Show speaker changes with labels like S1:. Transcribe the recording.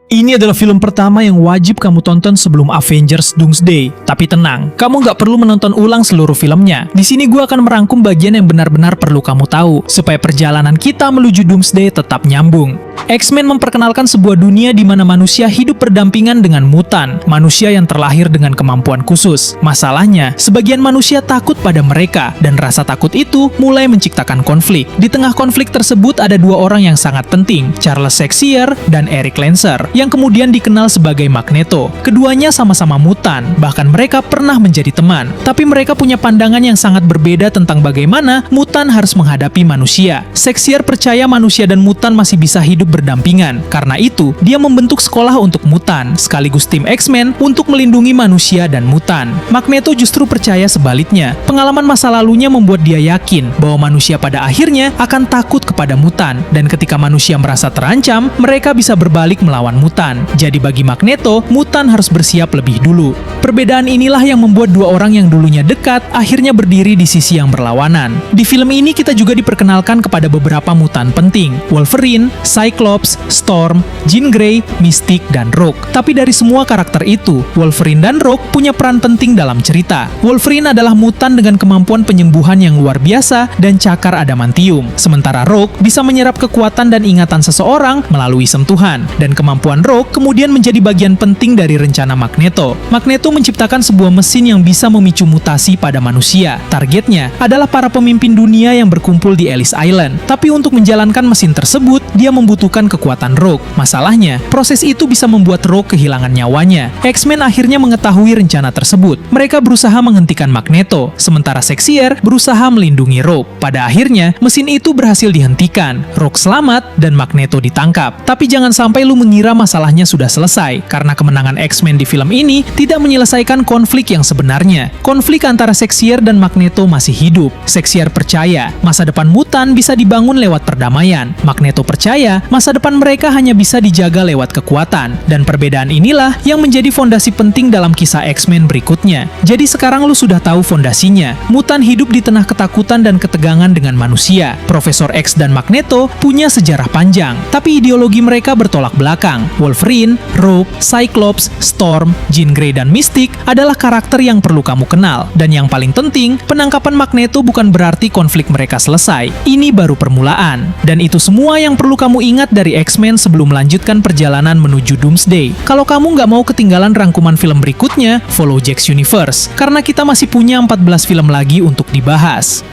S1: Ini adalah film pertama yang wajib kamu tonton sebelum Avengers Doomsday. Tapi tenang, kamu nggak perlu menonton ulang seluruh filmnya. Di sini gue akan merangkum bagian yang benar-benar perlu kamu tahu, supaya perjalanan kita menuju Doomsday tetap nyambung. X-Men memperkenalkan sebuah dunia di mana manusia hidup berdampingan dengan mutan, manusia yang terlahir dengan kemampuan khusus. Masalahnya, sebagian manusia takut pada mereka, dan rasa takut itu mulai menciptakan konflik. Di tengah konflik tersebut ada dua orang yang sangat penting, Charles Xavier dan Erik Lancer, yang kemudian dikenal sebagai Magneto. Keduanya sama-sama mutan, bahkan mereka pernah menjadi teman. Tapi mereka punya pandangan yang sangat berbeda tentang bagaimana mutan harus menghadapi manusia. Xavier percaya manusia dan mutan masih bisa hidup berdampingan. Karena itu, dia membentuk sekolah untuk mutan, sekaligus tim X-Men untuk melindungi manusia dan mutan. Magneto justru percaya sebaliknya. Pengalaman masa lalunya membuat dia yakin bahwa manusia pada akhirnya akan takut kepada mutan. Dan ketika manusia merasa terancam, mereka bisa berbalik melawan mutan. Jadi bagi Magneto, mutan harus bersiap lebih dulu. Perbedaan inilah yang membuat dua orang yang dulunya dekat akhirnya berdiri di sisi yang berlawanan. Di film ini kita juga diperkenalkan kepada beberapa mutan penting, Wolverine, Cyclops, Storm, Jean Grey, Mystique, dan Rogue. Tapi dari semua karakter itu, Wolverine dan Rogue punya peran penting dalam cerita. Wolverine adalah mutan dengan kemampuan penyembuhan yang luar biasa dan cakar adamantium. Sementara Rogue bisa menyerap kekuatan dan ingatan seseorang melalui sentuhan. Dan kemampuan Rogue kemudian menjadi bagian penting dari rencana Magneto. Magneto menciptakan sebuah mesin yang bisa memicu mutasi pada manusia. Targetnya adalah para pemimpin dunia yang berkumpul di Ellis Island. Tapi untuk menjalankan mesin tersebut, dia membutuhkan kekuatan Rogue. Masalahnya, proses itu bisa membuat Rogue kehilangan nyawanya. X-Men akhirnya mengetahui rencana tersebut. Mereka berusaha menghentikan Magneto, sementara Xavier berusaha melindungi Rogue. Pada akhirnya, mesin itu berhasil dihentikan. Rogue selamat dan Magneto ditangkap. Tapi jangan sampai lu mengira masalahnya sudah selesai, karena kemenangan X-Men di film ini tidak menyelesaikan konflik yang sebenarnya. Konflik antara Xavier dan Magneto masih hidup. Xavier percaya masa depan mutan bisa dibangun lewat perdamaian. Magneto percaya masa depan mereka hanya bisa dijaga lewat kekuatan. Dan perbedaan inilah yang menjadi fondasi penting dalam kisah X-Men berikutnya. Jadi sekarang lu sudah tahu fondasinya. Mutan hidup di tengah ketakutan dan ketegangan dengan manusia. Profesor X dan Magneto punya sejarah panjang, tapi ideologi mereka bertolak belakang. Wolverine, Rogue, Cyclops, Storm, Jean Grey, dan Mystique adalah karakter yang perlu kamu kenal. Dan yang paling penting, penangkapan Magneto bukan berarti konflik mereka selesai. Ini baru permulaan. Dan itu semua yang perlu kamu ingat dari X-Men sebelum melanjutkan perjalanan menuju Doomsday. Kalau kamu nggak mau ketinggalan rangkuman film berikutnya, follow Jack's Universe. Karena kita masih punya 14 film lagi untuk dibahas.